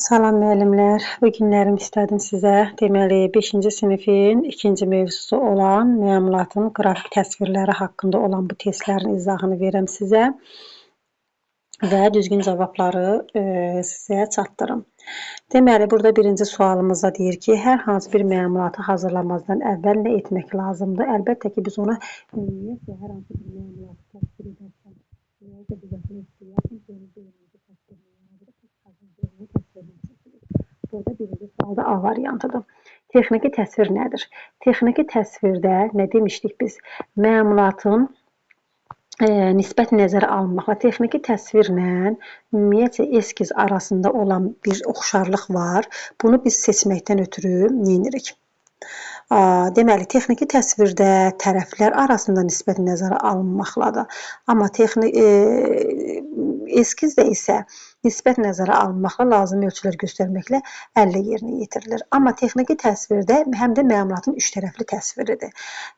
Salam müəllimlər. Bu günlərim istədim sizə deməli 5-ci sinifin 2-ci mövzusu olan məmulatın qrafik təsvirləri haqqında olan bu testlərin izahını verəm sizə və düzgün cavabları sizə çatdırım. Deməli, burada birinci sualımızda deyir ki, hər hansı bir məmulatı hazırlamazdan əvvəl nə etmək lazımdır? Əlbəttə ki, biz ona ümumiyyətlə hər hansı bir məmulatı təsvir edərkən burada birinci sualda A variantıdır. Texniki təsvir nədir? Texniki təsvirdə nə demişdik biz? Məmulatın nisbət nəzərə alınmaqla texniki təsvirlə ümumiyyətlə eskiz arasında olan bir oxşarlıq var. Bunu biz seçməkdən ötürü neyinirik? Deməli, texniki təsvirdə tərəflər arasında nisbət nəzərə alınmaqladır. Amma eskizdə isə nisbət nəzərə alınmaqla lazımi ölçülər göstərməklə əllə yerinə yetirilir. Amma texniki təsvirdə həm də məmulatın üç tərəfli təsviridir.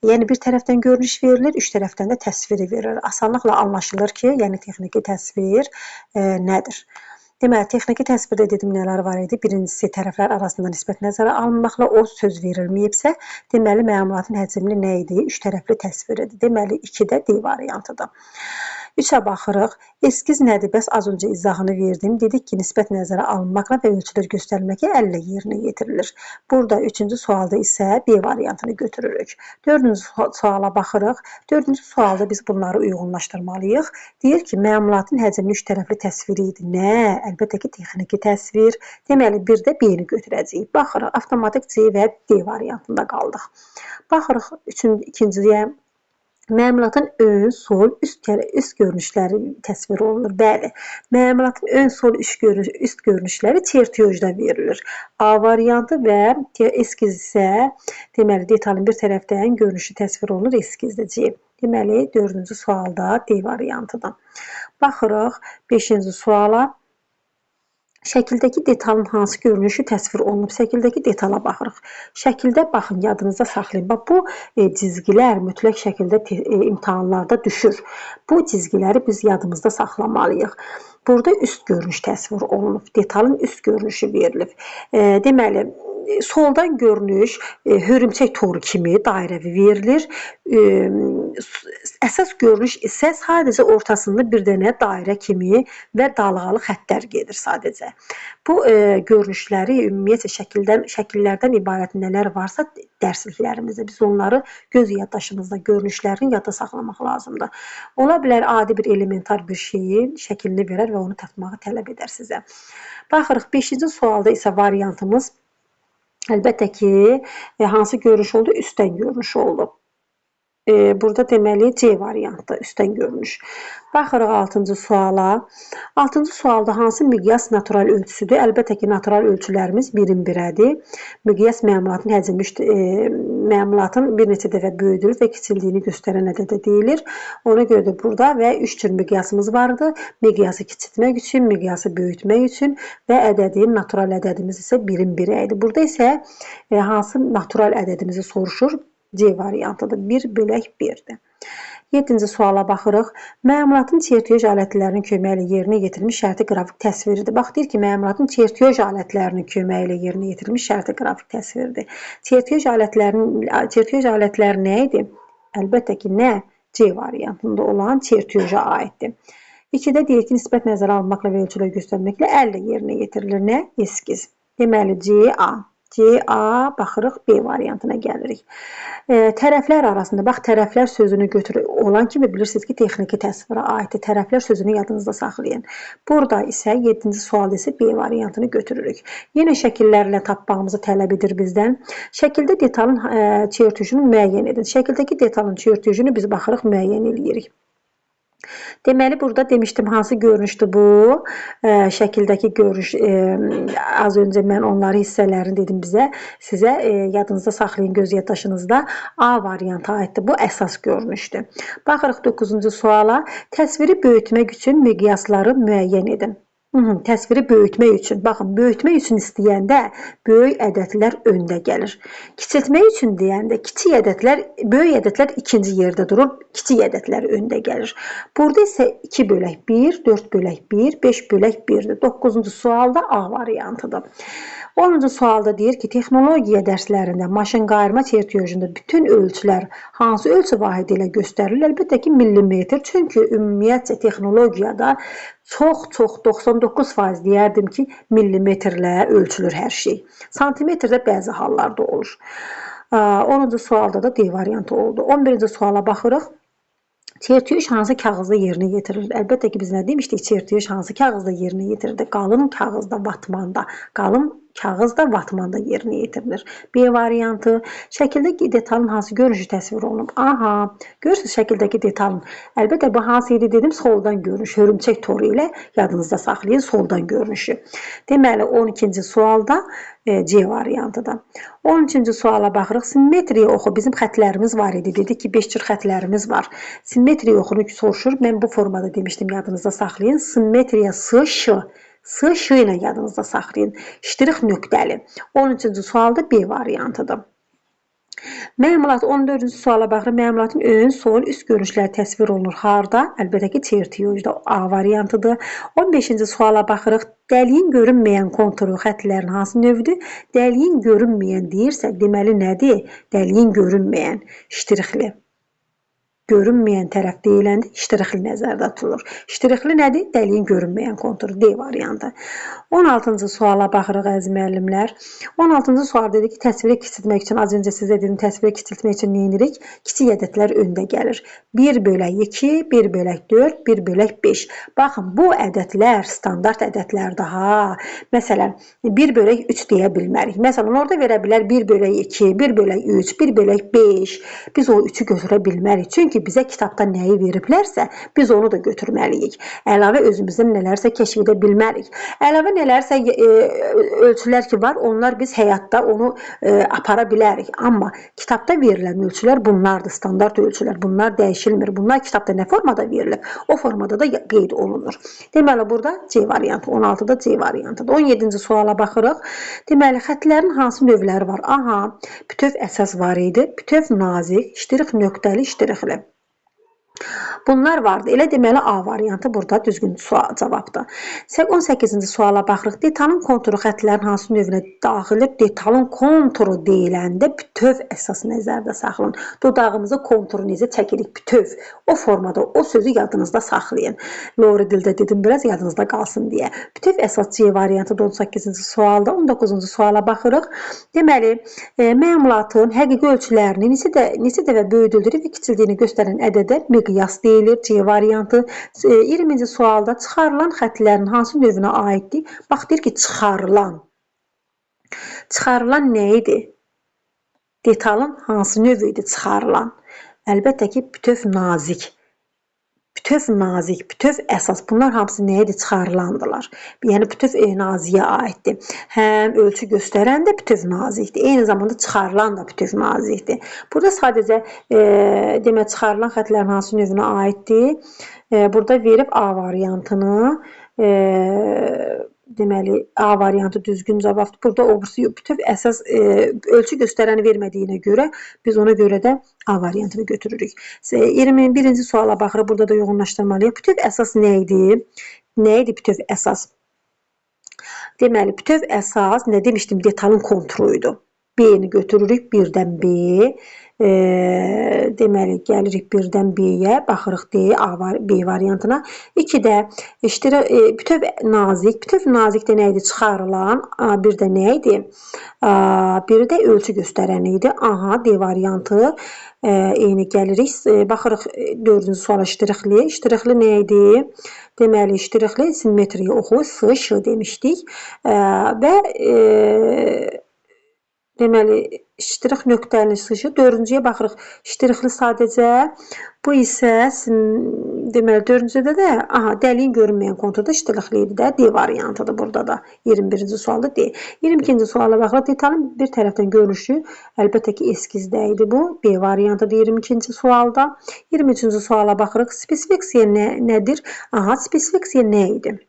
Yəni bir tərəfdən görünüş verilir, üç tərəfdən də təsviri verilir. Asanlıqla anlaşılır ki, yəni texniki təsvir nədir? Deməli, texniki təsvirdə dedim nələr var idi? Birincisi, tərəflər arasında nisbət nəzərə alınmaqla o söz verilməyibsə, deməli, məmulatın həcmli nə idi? Üç tərəfli təsviridir. Deməli, 2-də D variantıdır. 3-ə baxırıq. Eskiz nədir? Bəs az öncə izahını verdim. Dedik ki, nisbət nəzərə alınmaqla və ölçülər göstərilməklə əllə yerinə yetirilir. Burada 3-cü sualda isə B variantını götürürük. 4-cü suala baxırıq. 4-cü sualda biz bunları uyğunlaşdırmalıyıq. Deyir ki, məmulatın həcmli üç tərəfli təsviri idi. Nə? Əlbəttə ki, texniki təsvir. Deməli, bir də B-ni götürəcəyik. Baxırıq, avtomatik C və D variantında qaldıq. Baxırıq, ikinciyə. Məmulatın ön, sol, üst görünüşləri təsvir olunur. Bəli, məmulatın ön, sol, üst görünüşləri çertyojda verilir. A variantı və eskiz isə, deməli, detalın bir tərəfdən görünüşü təsvir olunur, eskizdə C. Deməli, 4-cü sualda D variantıdır. Baxırıq, 5-ci suala. Şəkildəki detalın hansı görünüşü təsvir olunub? Şəkildəki detala baxırıq. Şəkildə baxın, yadınızda saxlayın. Bax, bu cizgilər mütləq şəkildə imtahanlarda düşür. Bu cizgiləri biz yadımızda saxlamalıyıq. Burada üst görünüş təsvir olunub. Detalın üst görünüşü verilib. Deməli, soldan görünüş hörümçək toru kimi dairəvi verilir. Əsas görünüş isə sadəcə ortasında bir dənə dairə kimi və dalğalı xəttlər gedir sadəcə. Bu görünüşləri ümumiyyətlə şəkillərdən ibarət nələr varsa dərsliklərimizdə biz onları göz yaddaşımızda görünüşlərini yadda saxlamaq lazımdır. Ola bilər adi bir elementar bir şeyin şəklini verər və onu tapmağı tələb edər sizə. Baxırıq, 5-ci sualda isə variantımız əlbəttə ki, hansı görünüş oldu? Üstdən görünüş oldu. Burada deməli C variantı, üstdən görünüş. Baxırıq 6-cı suala. 6-cı sualda hansı miqyas natural ölçüsüdür? Əlbəttə ki, natural ölçülərimiz 1-in 1-ədir. Miqyas məmulatın həcmi məmulatın bir neçə dəfə böyüdülür və kiçildiyini göstərən ədədə deyilir. Ona görə də burada və 3 cür miqyasımız vardı. Miqyası kiçiltmək üçün, miqyası böyütmək üçün və ədədin, natural ədədimiz isə 1-in 1-ə idi. Burada isə hansı natural ədədimizi soruşur? C variantıdır. 1/1-dir. 7-ci suala baxırıq. Məmulatın çertyoj alətlərinin köməyi ilə yerinə yetirilmiş şərti qrafik təsviridir. Bax, deyir ki, məmulatın çertyoj alətlərinin köməyi ilə yerinə yetirilmiş şərti qrafik təsviridir. Çertyoj alətləri nə idi? Əlbəttə ki, nə? C variantında olan çertyoja aiddir. 2-də deyir ki, nisbət nəzərə alınmaqla və ölçülər göstərməklə əllə yerinə yetirilir. Nə? Eskiz. Deməli, C-A. C-A, baxırıq, B variantına gəlirik. Tərəflər arasında, bax, tərəflər sözünü olan kimi bilirsiniz ki, texniki təsvirə aiddir. Tərəflər sözünü yadınızda saxlayın. Burada isə 7-ci sualda isə B variantını götürürük. Yenə şəkillərlə tapmağımızı tələb edir bizdən. Şəkildə detalın çertyojunu müəyyən edin. Şəkildəki detalın çertyojunu biz baxırıq, müəyyən edirik. Deməli, burada demişdim, hansı görünüşdür bu? Şəkildəki görünüş, az öncə mən onları hissələrini dedim sizə yadınızda saxlayın, göz yaddaşınızda. A variantı aiddir. Bu əsas görünüşdür. Baxırıq 9-cu suala. Təsviri böyütmək üçün miqyasları müəyyən edin. Təsviri böyütmək üçün. Baxın, böyütmək üçün istəyəndə böyük ədədlər öndə gəlir. Kiçiltmək üçün deyəndə böyük ədədlər ikinci yerdə durur, kiçik ədədlər öndə gəlir. Burada isə 2 bölək 1, 4 bölək 1, 5 bölək 1-dir. 9-cu sualda A variantıdır. 10-cu sualda deyir ki, texnologiya dərslərində maşın qayırma çertyojunda bütün ölçülər hansı ölçü vahidi ilə göstərilir? Əlbəttə ki, millimetr. Çünki ümumiyyətcə texnologiyada çox 99% deyərdim ki, millimetrlə ölçülür hər şey. Santimetrdə bəzi hallarda olur. 10-cu sualda da D variantı oldu. 11-ci suala baxırıq. Çertyoj hansı kağızda yerinə yetirilir? Əlbəttə ki, biz nə demişdik? Çertyoj hansı kağızda yerinə yetirilir? Qalın kağızda, vatmanda. Qalın kağızda, vatmanda yerinə yetirilir. B variantı. Şəkildəki detalın hansı görünüşü təsvir olunub? Aha, görürsünüz şəkildəki detalın. Əlbəttə, bu hansı idi dedim? Soldan görünüş. Hörümçək toru ilə yadınızda saxlayın soldan görünüşü. Deməli, 12-ci sualda C variantıdır. 13-cü suala baxırıq. Simmetriya oxu. Bizim xətlərimiz var idi. Dedik ki, 5 cür xətlərimiz var. Simmetriya oxunu soruşur. Mən bu formada demişdim, yadınızda saxlayın. Simmetriya S ilə yadınızda saxlayın. Ştrix nöqtəli. 13-cü sualda B variantıdır. Məmulat 14-cü suala baxırıq. Məmulatın ön, sol, üst görünüşləri təsvir olunur. Harda? Əlbəttə ki, çertyojda A variantıdır. 15-ci suala baxırıq. Dəliyin görünməyən konturu xətlərin hansı növüdür? Dəliyin görünməyən deyirsə, deməli nədir? Dəliyin görünməyən, ştrixli. Görünməyən tərəf deyiləndə ştrixli nəzərdə tutulur. Ştrixli nədir? Dəliyin görünməyən konturu. D variantı. 16-cı suala baxırıq əziz müəllimlər. 16-cı sual dedi ki, təsviri kiçiltmək üçün, az öncə sizə dedim, təsviri kiçiltmək üçün nə edirik? Kiçik ədədlər öndə gəlir. 1 bölək 2, 1 bölək 4, 1 bölək 5. Baxın, bu ədədlər standart ədədlərdir ha. Məsələn, 1 bölək 3 deyə bilmərik. Məsələn, orada verə bilər 1 bölək 2, 1 bölək 3, 1 bölək 5. Biz o 3-ü götürə bilmərik. Çünki bizə kitabda nəyi veriblərsə, biz onu da götürməliyik. Əlavə özümüzdən nələrsə kəşf edə bilmərik. Əlavə nələrsə ölçülər ki var, onlar biz həyatda onu apara bilərik. Amma kitabda verilən ölçülər bunlardır, standart ölçülər. Bunlar dəyişilmir. Bunlar kitabda nə formada verilib? O formada da qeyd olunur. Deməli, burada C variantı, 16-da C variantıdır. 17-ci suala baxırıq. Deməli, xətlərin hansı növləri var? Aha, bütöv əsas var idi. Bütöv nazik, ştrix nöqtəli, ştrixli. Bunlar vardı. Elə deməli A variantı burada düzgün cavabdır. 18-ci suala baxırıq. Detalın konturu xətlərin hansı növünə daxildir? Detalın konturu deyiləndə bütöv əsas nəzərdə saxlayın. Dodağımızı konturu necə çəkirik? Bütöv. O formada o sözü yadınızda saxlayın. Lori dildə dedim, biraz yadınızda qalsın deyə. Bütöv əsas C variantı 18-ci sualda. 19-cu suala baxırıq. Deməli, məmulatın həqiqi ölçülərini neçə dəfə böyüdüldüyü və kiçildiyini göstərən ədədə miqyas deyilir. C variantı. 20-ci sualda çıxarılan xətlərin hansı növünə aiddir? Bax, deyir ki, çıxarılan. Çıxarılan nə idi? Detalın hansı növü idi çıxarılan? Əlbəttə ki, bütöv nazik. Bütöv nazik, bütöv əsas. Bunlar hamısı nə idi? Çıxarılandılar. Yəni, bütöv naziyə aiddir. Həm ölçü göstərən də bütöv nazikdir. Eyni zamanda çıxarılan da bütöv nazikdir. Burada sadəcə demək, çıxarılan xətlərin hansı növünə aiddir? Burada verib A variantını. Deməli, A variantı düzgün cavabdır. Burada obrisi bütöv əsas ölçü göstərəni vermədiyinə görə biz ona görə də A variantını götürürük. 21-ci suala baxırıq. Burada da yoğunlaşdırmalıyıq. Bütöv əsas nə idi? Nə idi bütöv əsas? Deməli, bütöv əsas nə demişdim? Detalın konturuydu. B-ni götürürük. Birdən B. Deməli, gəlirik birdən B-yə, baxırıq D, B variantına. 2-də bütöv nazik. Bütöv nazikdə nə idi? Çıxarılan. Bir də nə idi? Bir də ölçü göstərən idi. Aha, D variantı. Eyni gəlirik. Baxırıq 4-cü suala ştrixli. Ştrixli nə idi? Deməli, ştrixli simmetriya oxu, S demişdik. Və deməli, ştrix nöqtəli sışı. 4-cüyə baxırıq. Ştrixli sadəcə. Bu isə, deməli, 4-cüdə də dəliyin görünməyən konturda ştrixli idi də. D variantıdır burada da. 21-ci sualda D. 22-ci suala baxırıq. Detalın bir tərəfdən görünüşü, əlbəttə ki, eskizdə idi bu. B variantıdır 22-ci sualda. 23-cü suala baxırıq. Spesifiksiya nədir? Aha, spesifiksiya nə idi?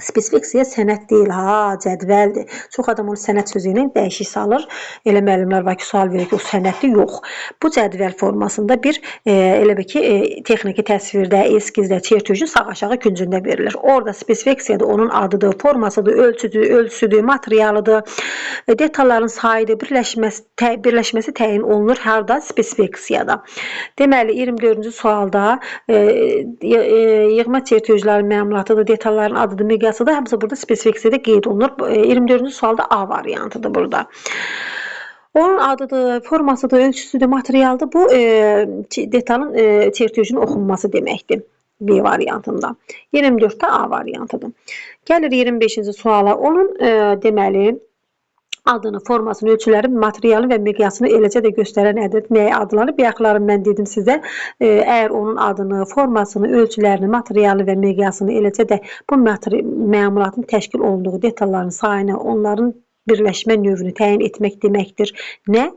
Spesifiksiya sənəd deyil, ha, cədvəldir. Çox adam onu sənəd sözü ilə dəyişik salır. Elə müəllimlər var ki, sual verir ki, o sənəddir. Yox. Bu cədvəl formasında bir elə bil ki, texniki təsvirdə, eskizdə, çertyojun sağ-aşağı küncündə verilir. Orada spesifiksiya da onun adıdır, formasıdır, ölçüsüdür, materialıdır, detalların sayıdır, birləşməsi təyin olunur. Harda? Spesifiksiyada. Deməli, 24-cü sualda yığma çertyojların məmulatıdır, detalların adıdır, miqyasıdır. Hamısı burada spesifiksiyada qeyd olunur. 24-cü sualda A variantıdır burada. Onun adıdır, formasıdır, ölçüsüdür, materialdır. Bu detalın çertyojun oxunması deməkdir. B variantında. 24-də A variantıdır. Gəlir 25-ci suala. Onun deməli adını, formasını, ölçüləri, materialı və miqyasını eləcə də göstərən ədəd nəyə adlanır? Bayaqları mən dedim sizə, əgər onun adını, formasını, ölçülərini, materialı və miqyasını eləcə də bu məmulatın təşkil olunduğu detalların sayını, onların birləşmə növünü təyin etmək deməkdir. Nə?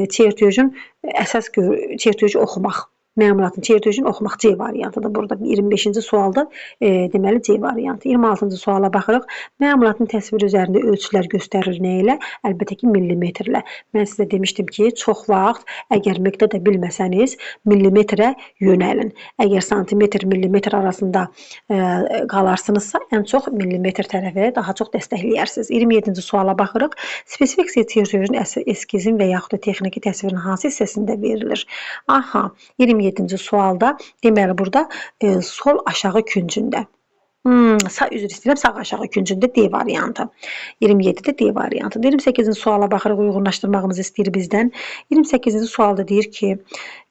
Çertyojun əsas çertyoju oxumaq. Məmulatın çertyojunu oxumaq C variantıdır. Burada 25-ci sualda deməli C variantı. 26-cı suala baxırıq. Məmulatın təsviri üzərində ölçülər göstərir nə ilə? Əlbəttə ki, millimetrlə. Mən sizə demişdim ki, çox vaxt əgər miqdar da bilməsəniz, millimetrə yönəlin. Əgər santimetr, millimetr arasında qalarsınızsa, ən çox millimetr tərəfi daha çox dəstəkləyərsiniz. 27-ci suala baxırıq. Spesifiksiya çertyojun eskizin və yaxud da texniki təsvirin hansı hissəsində verilir? Aha, 27-ci sualda, deməli, burada sol aşağı küncündə. Üzr istəyirəm, sağ aşağı küncündə D variantı. 27-də D variantı. 28-ci suala baxırıq, uyğunlaşdırmağımızı istəyir bizdən. 28-ci sualda deyir ki,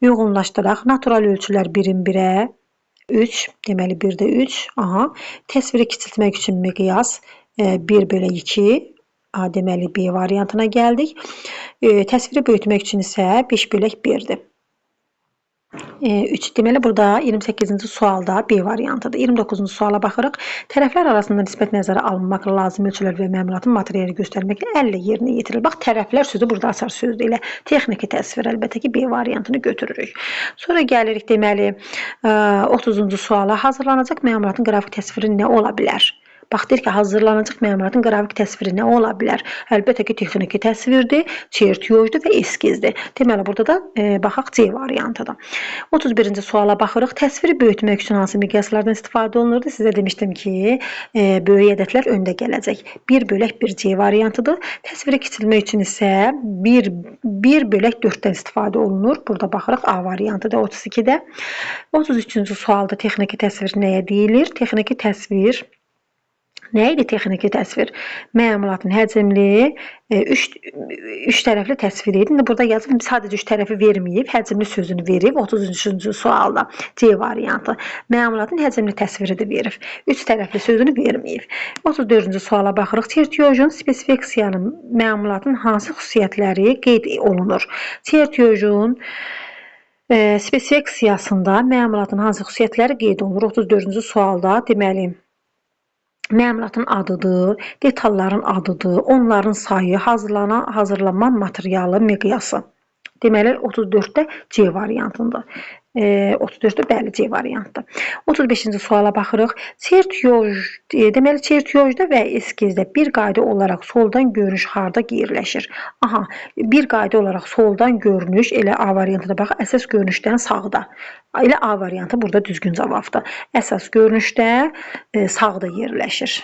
uyğunlaşdıraq. Natural ölçülər 1-in 1-ə 3, deməli 1-də 3. Aha. Təsviri kiçiltmək üçün miqyas 1/2. Deməli B variantına gəldik. Təsviri böyütmək üçün isə 5/1-dir. 3. Deməli, burada 28-ci sualda B variantıdır. 29-cu suala baxırıq. Tərəflər arasında nisbət nəzərə alınmaqla lazım ölçülər və məmulatın materiali göstərməklə əllə yerinə yetirilir. Bax, tərəflər sözü burada açar sözdür. Elə texniki təsvir, əlbəttə ki, B variantını götürürük. Sonra gəlirik, deməli, 30-cu suala. Hazırlanacaq məmulatın qrafik təsviri nə ola bilər? Bax, deyir ki, hazırlanacaq məmulatın qrafik təsviri nə ola bilər? Əlbəttə ki, texniki təsvirdir, çertyojdur və eskizdir. Deməli, burada da baxaq C variantıdır. 31-ci suala baxırıq. Təsviri böyütmək üçün hansı miqyaslardan istifadə olunurdu? Sizə demişdim ki, böyük ədədlər öndə gələcək. 1/1 C variantıdır. Təsviri kiçilmək üçün isə 1/4-dən istifadə olunur. Burada baxırıq A variantıdır 32-də. 33-cü sualda texniki təsvir nəyə deyilir? Texniki təsvir nə idi texniki təsvir? Məmulatın həcmli, 3 tərəfli təsvir edin. Burada yazıb, sadəcə 3 tərəfi verməyib, həcmli sözünü verib. 33-cü sualda C variantı. Məmulatın həcmli təsviri də verib. 3 tərəfli sözünü verməyib. 34-cü suala baxırıq. Çertyojun spesifiksiyanın məmulatın hansı xüsusiyyətləri qeyd olunur? Çertyojun spesifiksiyasında məmulatın hansı xüsusiyyətləri qeyd olunur? 34-cü sualda, deməli, məmulatın adıdır, detalların adıdır, onların sayı, hazırlanma materialı, miqyası. Deməli, 34-də C variantındır. 34-də bəli C variantdır. 35-ci suala baxırıq. Deməli, çertyojda və eskizdə bir qayda olaraq soldan görünüş harda yerləşir? Aha, bir qayda olaraq soldan görünüş, elə A variantına bax, əsas görünüşdən sağda. Elə A variantı burada düzgün cavabdır. Əsas görünüşdə sağda yerləşir.